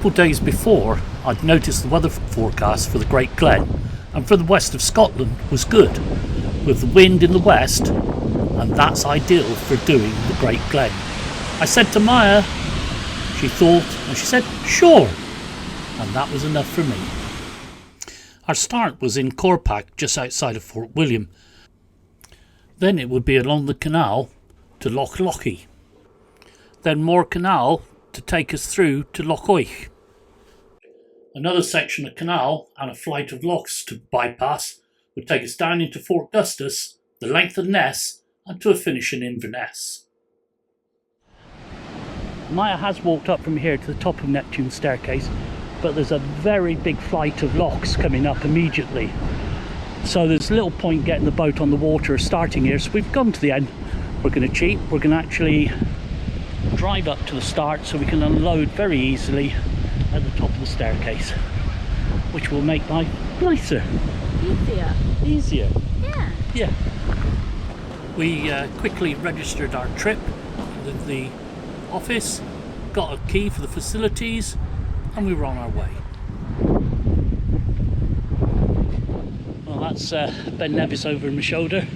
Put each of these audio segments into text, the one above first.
couple of days before, I'd noticed the weather forecast for the Great Glen, and for the west of Scotland was good, with the wind in the west, and that's ideal for doing the Great Glen. I said to Maya, she thought, and she said, sure, and that was enough for me. Our start was in Corpach, just outside of Fort William. Then it would be along the canal to Loch Lochy. Then more canal to take us through to Loch Lochy. Another section of canal and a flight of lochs to bypass would take us down into Fort Gustus, the length of Ness, and to a finish in Inverness. Maya has walked up from here to the top of Neptune's staircase, but there's a very big flight of lochs coming up immediately. So there's little point getting the boat on the water starting here, so we've come to the end. We're going to cheat, we're going to actually drive up to the start so we can unload very easily at the top of the staircase, which will make life nicer. Easier. Yeah. We quickly registered our trip with the office, got a key for the facilities, and we were on our way. Well, that's Ben Nevis over my shoulder.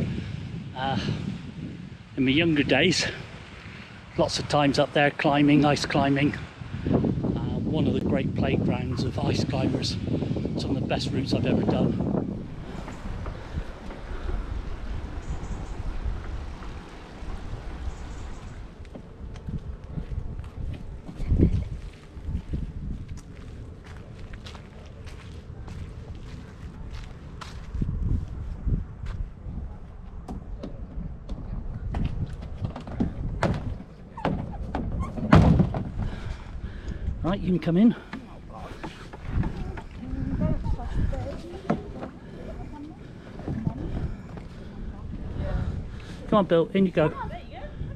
In my younger days, lots of times up there climbing, ice climbing. One of the great playgrounds of ice climbers. Some of the best routes I've ever done. Right, you can come in. Come on, Bill, in you go.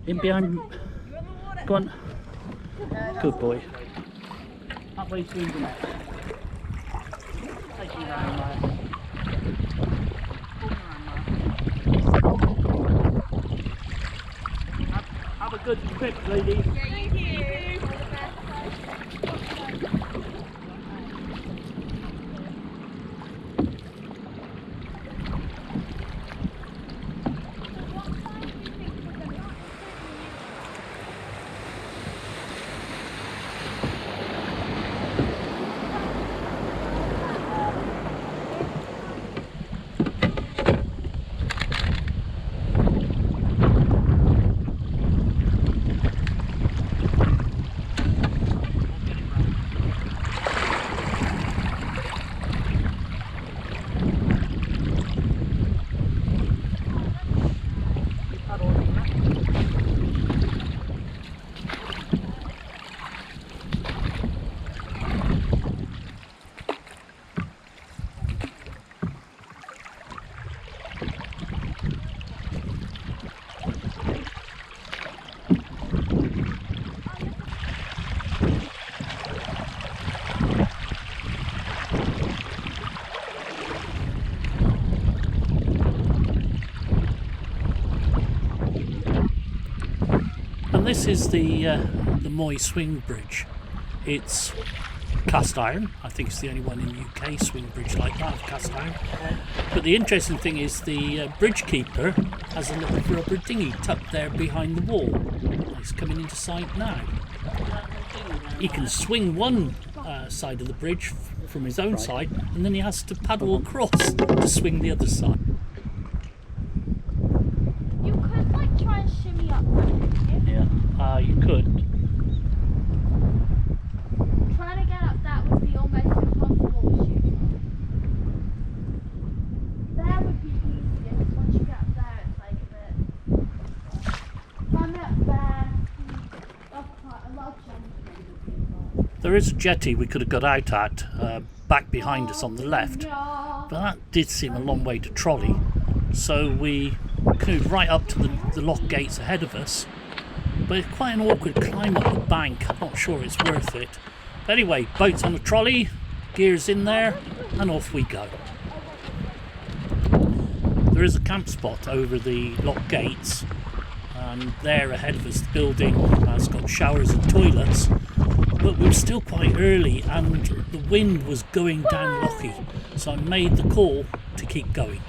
In behind. Go on. Good boy. That way through the net. Take you round, Maya. Have a good trip, ladies. Thank you. And this is the Moy swing bridge. It's cast iron. I think it's the only one in the UK swing bridge like that, cast iron. But the interesting thing is the bridge keeper has a little rubber dinghy tucked there behind the wall. He's coming into sight now. He can swing one side of the bridge from his own side, and then he has to paddle across to swing the other side. You could like try and shimmy up that, couldn't you? Yeah, you could. Trying to get up that would be almost impossible with shooting. There would be easier, because once you get up there it's like a bit... Climbing up there, that's quite a lot of jumping. There is a jetty we could have got out at back behind us on the left, but that did seem a long way to trolley, so we canoed right up to the lock gates ahead of us. But it's quite an awkward climb up the bank. I'm not sure it's worth it. But anyway, boat's on the trolley, gears in there, and off we go. There is a camp spot over the lock gates, and there ahead of us the building has got showers and toilets. but we were still quite early and the wind was going down Lochy, so I made the call to keep going.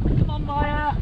Come on, Maya!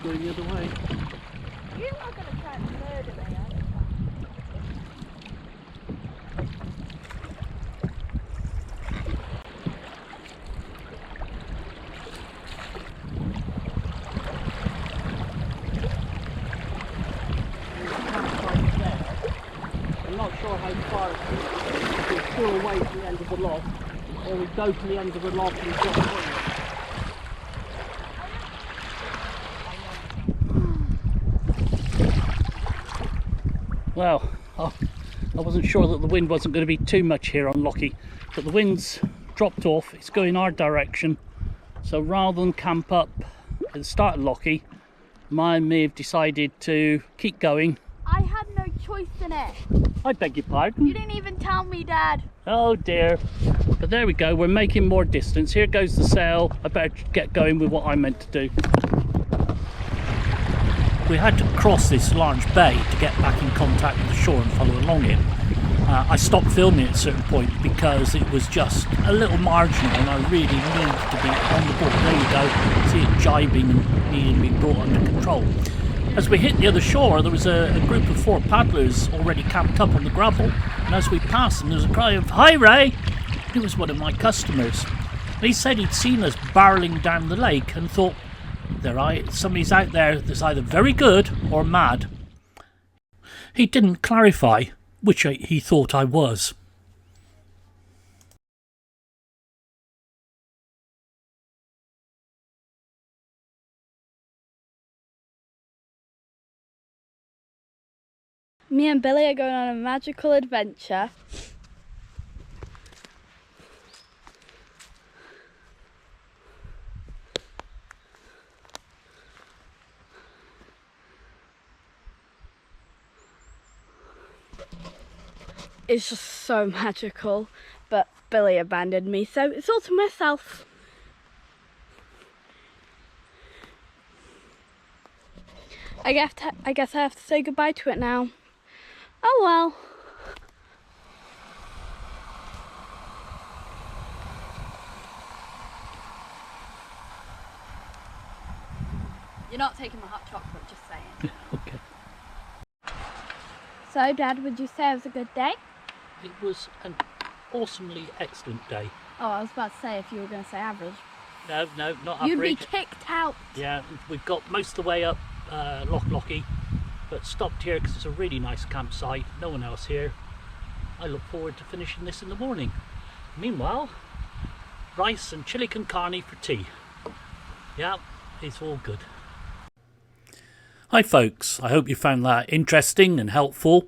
Going the other way. You are going to try and murder me, aren't you? I'm not sure how far it is. We're still away from the end of the loch, or we go to the end of the loch and jump on it. Well, I wasn't sure that the wind wasn't going to be too much here on Lochy, but the wind's dropped off, it's going our direction, so rather than camp up at the start of Lochy, Maya and me have decided to keep going. I had no choice in it. I beg your pardon? You didn't even tell me, Dad. Oh dear. But there we go, we're making more distance. Here goes the sail. I better get going with what I meant to do. We had to cross this large bay to get back in contact with the shore and follow along it. I stopped filming at a certain point because it was just a little marginal and I really needed to be on the board. There you go, see it jibing and needing to be brought under control. As we hit the other shore, there was a group of 4 paddlers already camped up on the gravel, and as we passed them there was a cry of "Hi Ray!" It was one of my customers. He said he'd seen us barrelling down the lake and thought, somebody's out there that's either very good or mad. He didn't clarify which he thought I was. Me and Billy are going on a magical adventure. It's just so magical, but Billy abandoned me, so it's all to myself. I guess I have to say goodbye to it now. Oh well. You're not taking my hot chocolate, just saying. Okay. So, Dad, would you say it was a good day? It was an awesomely excellent day. Oh, I was about to say if you were going to say average. No, not You'd average. be kicked out. Yeah, we've got most of the way up Loch Lochy, but stopped here because it's a really nice campsite. No one else here. I look forward to finishing this in the morning. Meanwhile, rice and chili con carne for tea. Yeah, it's all good. Hi folks, I hope you found that interesting and helpful.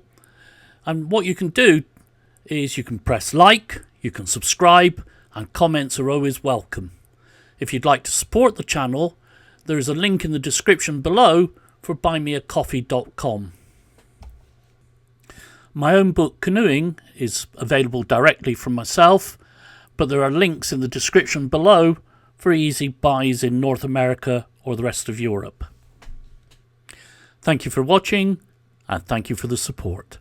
And what you can do is you can press like, you can subscribe, and comments are always welcome. If you'd like to support the channel, there is a link in the description below for buymeacoffee.com. My own book Canoeing is available directly from myself, but there are links in the description below for easy buys in North America or the rest of Europe. Thank you for watching, and thank you for the support.